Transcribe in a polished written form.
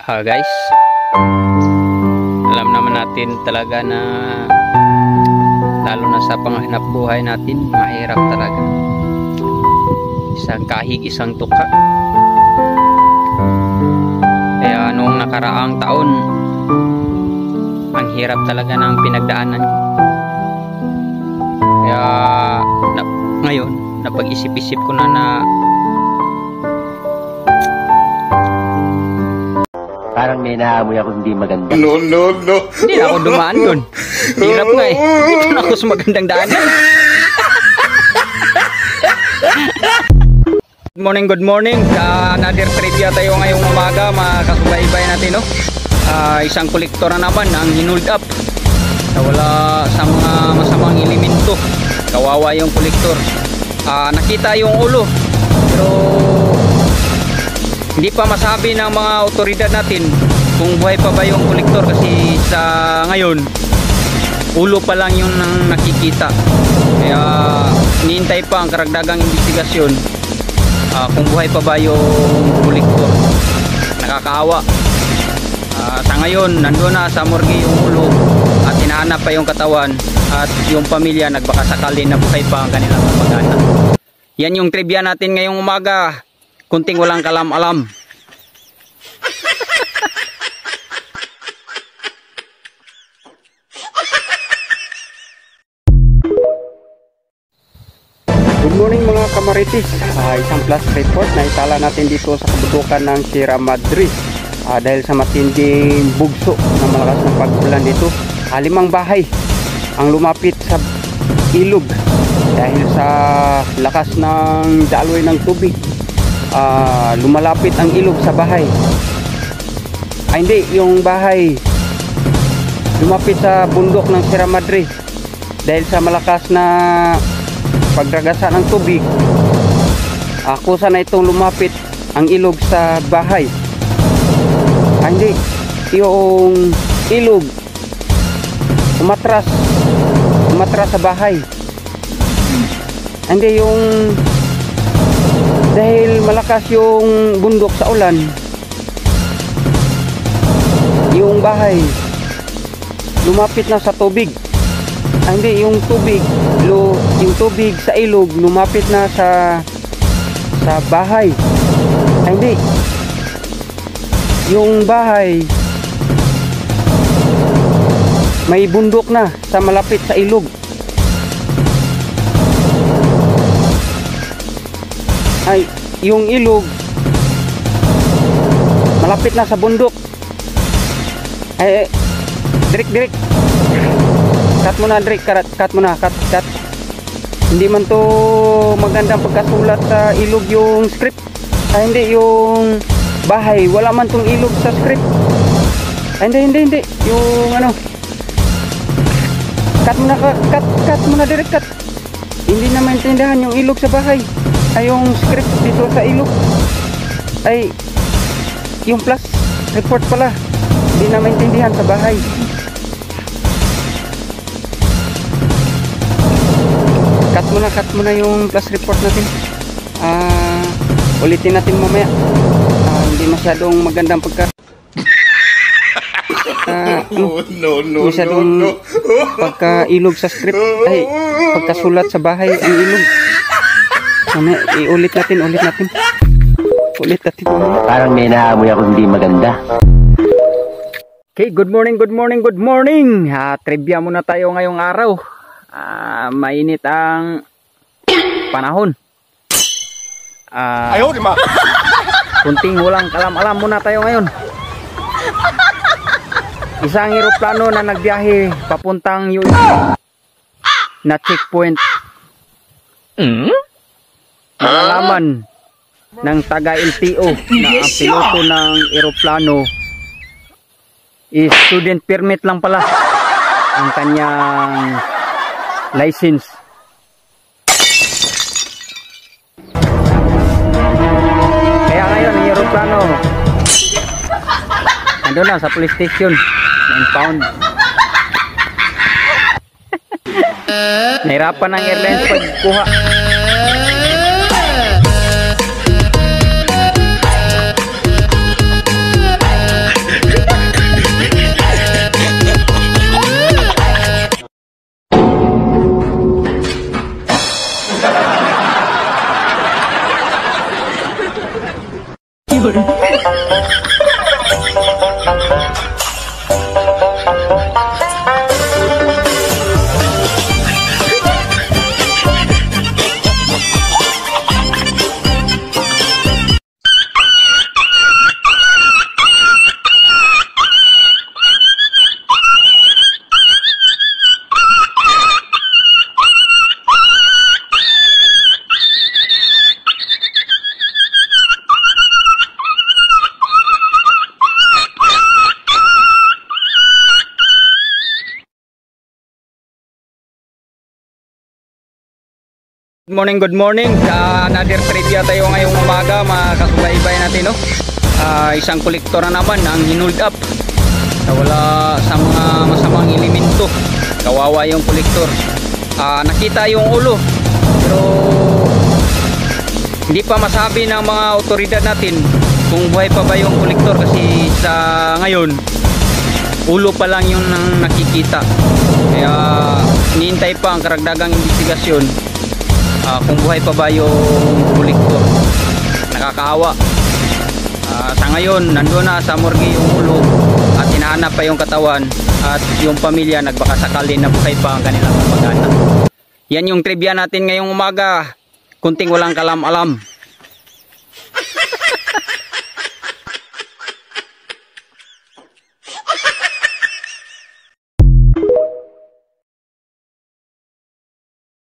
Guys, alam naman natin talaga na lalo na sa panghanap buhay natin, mahirap talaga. Isang kahig, isang tuka. Kaya noong nakaraang taon, ang hirap talaga ng pinagdaanan ko. Kaya ngayon, napag-isip-isip ko na parang may naamoy ako hindi maganda. No. Hindi na ako dumaan doon. Hirap nga eh. Dito na ako sa magandang daanan. Good morning. Another trivia tayo ngayong umaga, mga kasubaybay natin, no? Isang kolektor na naman ang hinold up. Wala sa mga masamang elemento. Kawawa yung kolektor. Nakita yung ulo. Pero hindi pa masabi ng mga otoridad natin kung buhay pa ba yung kolektor, kasi sa ngayon ulo pa lang yung nakikita. Kaya hinihintay pa ang karagdagang investigasyon kung buhay pa ba yung kolektor. Nakakaawa. Sa ngayon nandoon na sa morgue yung ulo at hinahanap pa yung katawan, at yung pamilya nagbaka sakali na buhay pa ang kanilang kamag-anak. Yan yung trivia natin ngayong umaga. Kunting walang kalam-alam. Good morning mga kamaritis. Isang plus report na itala natin dito sa kabutukan ng Sierra Madre. Dahil sa matinding bugso ng malakas na pag-ulan dito, 5 bahay ang lumapit sa ilog dahil sa lakas ng daloy ng tubig. Lumalapit ang ilog sa bahay. Hindi, yung bahay lumapit sa bundok ng Sierra Madre dahil sa malakas na pagragasa ng tubig. Kusa na itong lumapit ang ilog sa bahay. Hindi, yung ilog umatras sa bahay. Hindi, yung dahil malakas yung bundok sa ulan, yung bahay lumapit na sa tubig. Hindi, yung tubig sa ilog lumapit na sa bahay. Hindi, yung bahay may bundok na sa malapit sa ilog. Yung ilog malapit na sa bundok. Direk cut mo na, Direk. Cut mo na. Hindi man to magandang pagkasulat sa ilog yung script. Hindi, yung bahay wala man tong ilog sa script. Hindi yung ano, cut mo na, Direk. Hindi na maintindihan yung ilog sa bahay. Yung script dito sa ilog yung plus report pala, hindi na maintindihan sa bahay. Cut mo na yung plus report natin. Ulitin natin mamaya. Hindi masyadong magandang pagka-ilog sa script, pagkasulat sa bahay ang ilog. Ulit natin. Parang may naamoy ako hindi maganda. Okay, good morning. Trivia muna tayo ngayong araw. Mainit ang panahon. Ayaw, di ma. Kunting walang kalam-alam muna tayo ngayon. Isang eroplano na nagbiyahe papuntang US na checkpoint. Nalaman ng taga-LTO na ang piloto ng eroplano is student permit lang pala ang kanyang license. Kaya ngayon ang eroplano nandun na sa police station, impound. Nahirapan ng airlines pagkuha. Good morning. Another trivia tayo ngayong umaga, mga kasubaybay natin, no? Isang kolektor na naman ang hinold up. Wala sa mga masamang elemento. Kawawa yung kolektor. Nakita yung ulo, pero hindi pa masabi ng mga otoridad natin kung buhay pa ba yung kolektor, kasi sa ngayon ulo pa lang yung nakikita. Kaya hinihintay pa ang karagdagang investigasyon kung buhay pa ba yung kolektor. Nakakaawa. Sa ngayon nandoon na sa morgue yung ulo at hinahanap pa yung katawan, at yung pamilya nagbakasakali na buhay pa ang kanilang kamag-anak. Yan yung trivia natin ngayong umaga. Kunting walang kalam-alam.